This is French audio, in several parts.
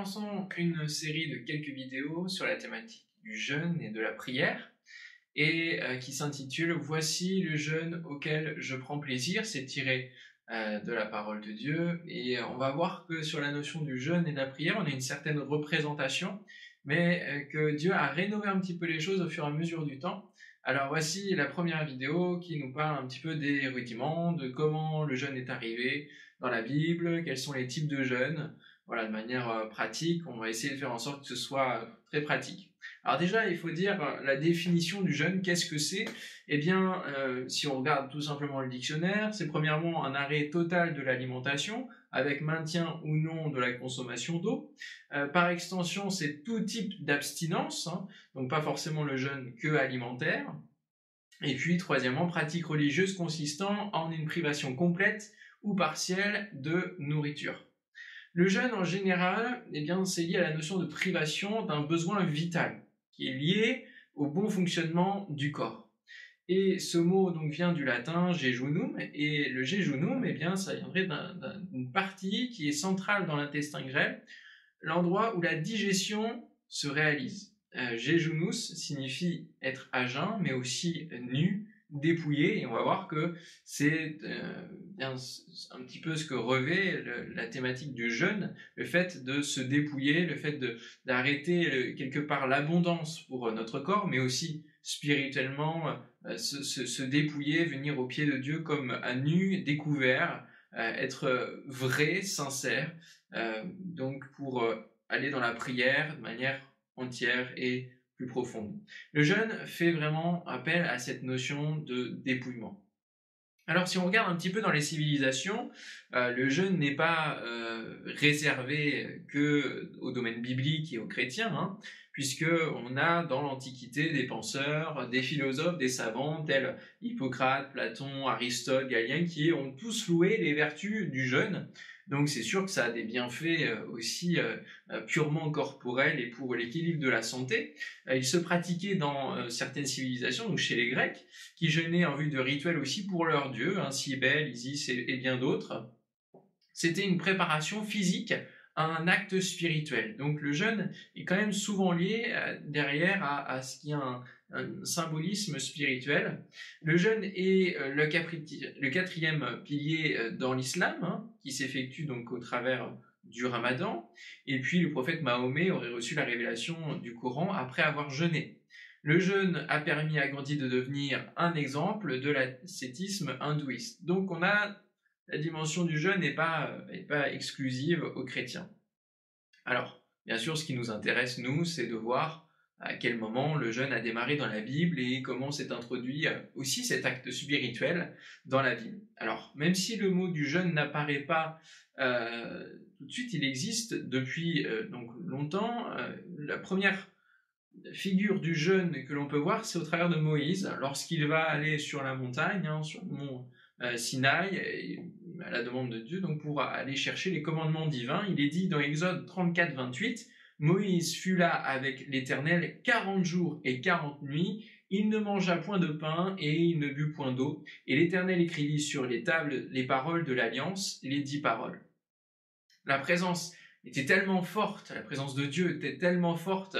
commençons une série de quelques vidéos sur la thématique du jeûne et de la prière, et qui s'intitule « Voici le jeûne auquel je prends plaisir ». C'est tiré de la parole de Dieu, et on va voir que sur la notion du jeûne et de la prière, on a une certaine représentation, mais que Dieu a rénové un petit peu les choses au fur et à mesure du temps. Alors voici la première vidéo qui nous parle un petit peu des rudiments, de comment le jeûne est arrivé dans la Bible, quels sont les types de jeûne. Voilà, de manière pratique, on va essayer de faire en sorte que ce soit très pratique. Alors déjà, il faut dire la définition du jeûne, qu'est-ce que c'est? Eh bien, si on regarde tout simplement le dictionnaire, c'est premièrement un arrêt total de l'alimentation, avec maintien ou non de la consommation d'eau. Par extension, c'est tout type d'abstinence, donc pas forcément le jeûne que alimentaire. Et puis, troisièmement, pratique religieuse consistant en une privation complète ou partielle de nourriture. Le jeûne, en général, eh bien, c'est lié à la notion de privation d'un besoin vital, qui est lié au bon fonctionnement du corps. Et ce mot donc vient du latin jejunum, et le jejunum, eh bien, ça viendrait d'une partie qui est centrale dans l'intestin grêle, l'endroit où la digestion se réalise. Jejunus signifie être à jeun, mais aussi nu, dépouillé, et on va voir que c'est un petit peu ce que revêt la thématique du jeûne, le fait de se dépouiller, le fait d'arrêter quelque part l'abondance pour notre corps, mais aussi spirituellement se dépouiller, venir au pied de Dieu comme à nu, découvert, être vrai, sincère, donc pour aller dans la prière de manière entière et plus profonde. Le jeûne fait vraiment appel à cette notion de dépouillement. Alors si on regarde un petit peu dans les civilisations, le jeûne n'est pas réservé que au domaine biblique et aux chrétiens, puisqu'on a dans l'Antiquité des penseurs, des philosophes, des savants tels Hippocrate, Platon, Aristote, Galien, qui ont tous loué les vertus du jeûne. Donc c'est sûr que ça a des bienfaits aussi purement corporels et pour l'équilibre de la santé. Il se pratiquait dans certaines civilisations, donc chez les Grecs, qui jeûnaient en vue de rituels aussi pour leurs dieux, Cybèle, Isis et bien d'autres. C'était une préparation physique à un acte spirituel. Donc le jeûne est quand même souvent lié derrière à ce qui est un symbolisme spirituel. Le jeûne est le quatrième pilier dans l'islam, qui s'effectue donc au travers du Ramadan, et puis le prophète Mahomet aurait reçu la révélation du Coran après avoir jeûné. Le jeûne a permis à Gandhi de devenir un exemple de l'ascétisme hindouiste. Donc on a la dimension du jeûne n'est pas exclusive aux chrétiens. Alors, bien sûr, ce qui nous intéresse, nous, c'est de voir à quel moment le jeûne a démarré dans la Bible et comment s'est introduit aussi cet acte spirituel dans la Bible. Alors, même si le mot du jeûne n'apparaît pas tout de suite, il existe depuis donc longtemps. La première figure du jeûne que l'on peut voir, c'est au travers de Moïse, lorsqu'il va aller sur la montagne, sur le mont Sinaï, à la demande de Dieu, donc pour aller chercher les commandements divins. Il est dit dans Exode 34, 28, « Moïse fut là avec l'Éternel 40 jours et 40 nuits, il ne mangea point de pain et il ne but point d'eau, et l'Éternel écrivit sur les tables les paroles de l'Alliance, les 10 paroles. » La présence était tellement forte, la présence de Dieu était tellement forte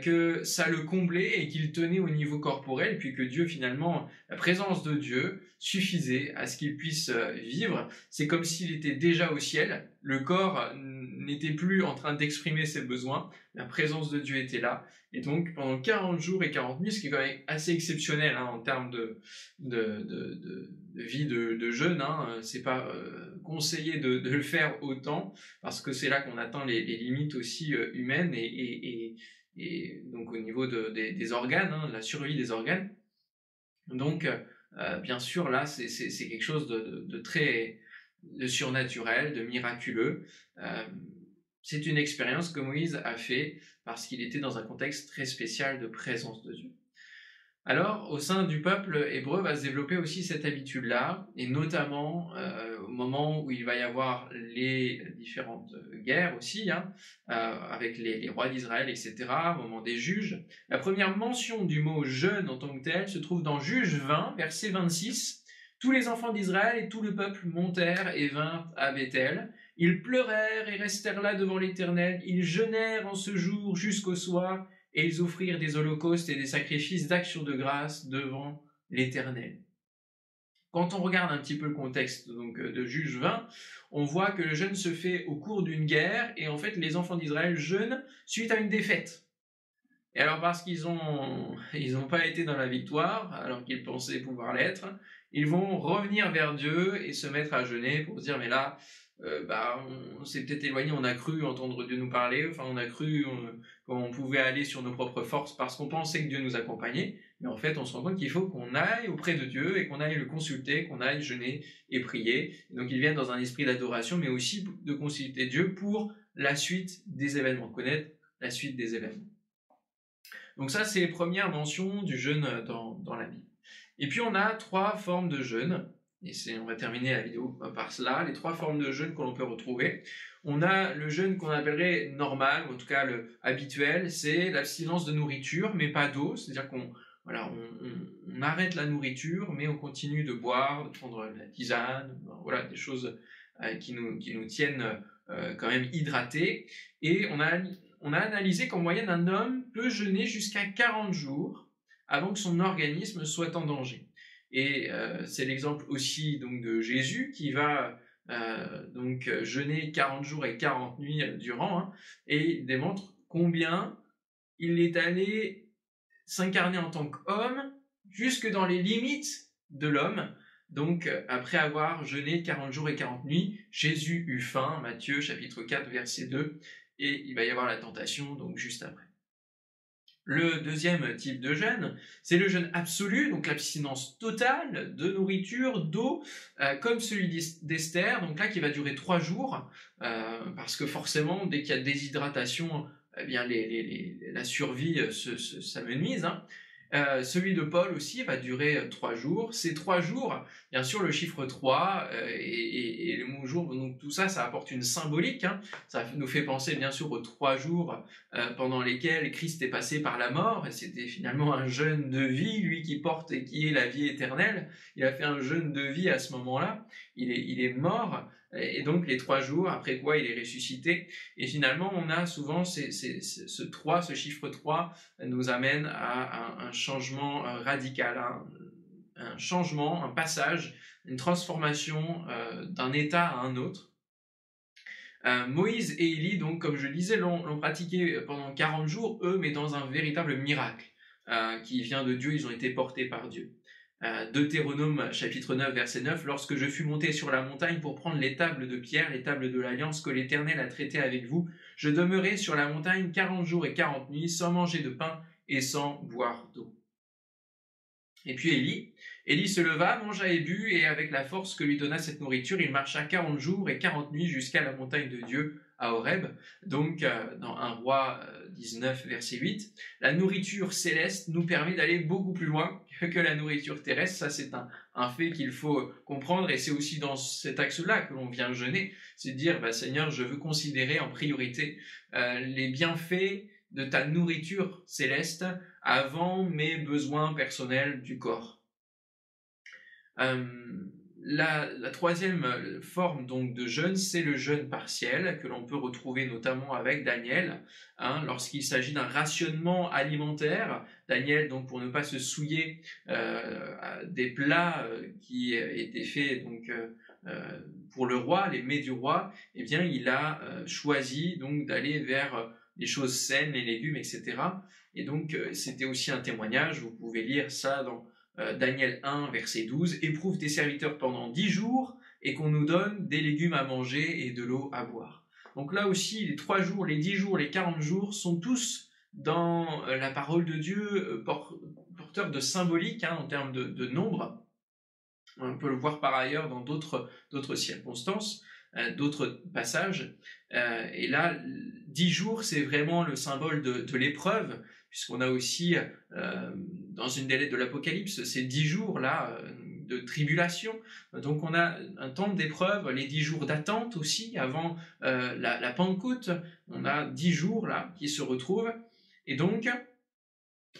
que ça le comblait et qu'il tenait au niveau corporel, puis que Dieu finalement, la présence de Dieu suffisait à ce qu'il puisse vivre. C'est comme s'il était déjà au ciel, le corps n'était plus en train d'exprimer ses besoins, la présence de Dieu était là, et donc pendant 40 jours et 40 nuits, ce qui est quand même assez exceptionnel en termes de vie de jeûne, c'est pas conseillé de le faire autant, parce que c'est là qu'on atteint les limites aussi humaines et donc au niveau des organes, la survie des organes. Donc bien sûr là c'est quelque chose de très surnaturel, de miraculeux. C'est une expérience que Moïse a fait parce qu'il était dans un contexte très spécial de présence de Dieu. Alors, au sein du peuple hébreu va se développer aussi cette habitude-là, et notamment au moment où il va y avoir les différentes guerres aussi, avec les rois d'Israël, etc., au moment des juges. La première mention du mot jeûne en tant que tel se trouve dans Juges 20, verset 26. Tous les enfants d'Israël et tout le peuple montèrent et vinrent à Béthel. Ils pleurèrent et restèrent là devant l'Éternel. Ils jeûnèrent en ce jour jusqu'au soir, et ils offrirent des holocaustes et des sacrifices d'action de grâce devant l'Éternel. Quand on regarde un petit peu le contexte donc, de Juge 20, on voit que le jeûne se fait au cours d'une guerre, et en fait les enfants d'Israël jeûnent suite à une défaite. Et alors parce qu'ils n'ont pas été dans la victoire, alors qu'ils pensaient pouvoir l'être, ils vont revenir vers Dieu et se mettre à jeûner pour se dire, mais là, on s'est peut-être éloigné, on a cru entendre Dieu nous parler, enfin on a cru qu'on pouvait aller sur nos propres forces parce qu'on pensait que Dieu nous accompagnait, mais en fait on se rend compte qu'il faut qu'on aille auprès de Dieu et qu'on aille le consulter, qu'on aille jeûner et prier. Et donc ils viennent dans un esprit d'adoration, mais aussi de consulter Dieu pour la suite des événements, connaître la suite des événements. Donc ça, c'est les premières mentions du jeûne dans la Bible. Et puis on a 3 formes de jeûne, et on va terminer la vidéo par cela, les 3 formes de jeûne que l'on peut retrouver. On a le jeûne qu'on appellerait normal, ou en tout cas le habituel, c'est l'abstinence de nourriture, mais pas d'eau, c'est-à-dire qu'on arrête la nourriture, mais on continue de boire, de prendre de la tisane, voilà, des choses qui nous tiennent quand même hydratés. Et on a analysé qu'en moyenne, un homme peut jeûner jusqu'à 40 jours avant que son organisme soit en danger. Et c'est l'exemple aussi donc, de Jésus qui va donc jeûner 40 jours et 40 nuits durant, et il démontre combien il est allé s'incarner en tant qu'homme jusque dans les limites de l'homme. Donc, après avoir jeûné 40 jours et 40 nuits, Jésus eut faim, Matthieu chapitre 4, verset 2, et il va y avoir la tentation, donc juste après. Le deuxième type de jeûne, c'est le jeûne absolu, donc l'abstinence totale de nourriture, d'eau, comme celui d'Esther, donc là qui va durer 3 jours, parce que forcément, dès qu'il y a déshydratation, eh bien la survie s'amenuise. Celui de Paul aussi va durer 3 jours. Ces 3 jours, bien sûr, le chiffre 3 et le mot jour, donc tout ça, ça apporte une symbolique. Ça nous fait penser bien sûr aux 3 jours pendant lesquels Christ est passé par la mort, et c'était finalement un jeûne de vie, lui qui porte et qui est la vie éternelle. Il a fait un jeûne de vie à ce moment-là. Il est mort. Et donc les 3 jours, après quoi il est ressuscité. Et finalement, on a souvent ce 3, ce chiffre 3 nous amène à un changement radical, un changement, un passage, une transformation d'un état à un autre. Moïse et Élie, donc comme je le disais, l'ont pratiqué pendant 40 jours, eux, mais dans un véritable miracle qui vient de Dieu, ils ont été portés par Dieu. Deutéronome chapitre 9 verset 9, lorsque je fus monté sur la montagne pour prendre les tables de pierre, les tables de l'alliance que l'Éternel a traitées avec vous, je demeurai sur la montagne 40 jours et 40 nuits sans manger de pain et sans boire d'eau. Et puis Élie se leva, mangea et but, et avec la force que lui donna cette nourriture, il marcha 40 jours et 40 nuits jusqu'à la montagne de Dieu à Horeb. Donc, dans 1 Roi 19, verset 8, la nourriture céleste nous permet d'aller beaucoup plus loin que la nourriture terrestre. Ça, c'est un fait qu'il faut comprendre, et c'est aussi dans cet axe-là que l'on vient jeûner. C'est de dire, Seigneur, je veux considérer en priorité les bienfaits de ta nourriture céleste avant mes besoins personnels du corps. La troisième forme donc de jeûne, c'est le jeûne partiel que l'on peut retrouver notamment avec Daniel, lorsqu'il s'agit d'un rationnement alimentaire. Daniel, donc pour ne pas se souiller des plats qui étaient faits donc pour le roi, les mets du roi, eh bien il a choisi donc d'aller vers les choses saines, les légumes, etc. Et donc c'était aussi un témoignage. Vous pouvez lire ça dans Daniel 1, verset 12, « Éprouve tes serviteurs pendant 10 jours et qu'on nous donne des légumes à manger et de l'eau à boire. » Donc là aussi, les 3 jours, les 10 jours, les 40 jours sont tous dans la parole de Dieu, porteurs de symbolique en termes de nombre. On peut le voir par ailleurs dans d'autres circonstances, d'autres passages. Et là, 10 jours, c'est vraiment le symbole de l'épreuve, puisqu'on a aussi, dans une des lettres de l'Apocalypse, ces 10 jours-là de tribulation. Donc on a un temps d'épreuve, les 10 jours d'attente aussi, avant la Pentecôte. On a 10 jours là qui se retrouvent. Et donc,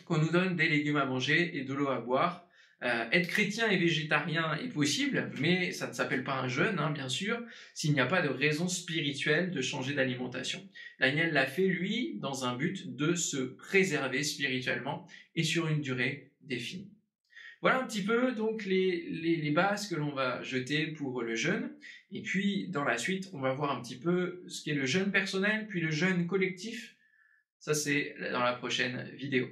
qu'on nous donne des légumes à manger et de l'eau à boire. Être chrétien et végétarien est possible, mais ça ne s'appelle pas un jeûne, hein, bien sûr, s'il n'y a pas de raison spirituelle de changer d'alimentation. Daniel l'a fait, lui, dans un but de se préserver spirituellement et sur une durée définie. Voilà un petit peu donc les bases que l'on va jeter pour le jeûne. Et puis dans la suite, on va voir un petit peu ce qu'est le jeûne personnel, puis le jeûne collectif. Ça, c'est dans la prochaine vidéo.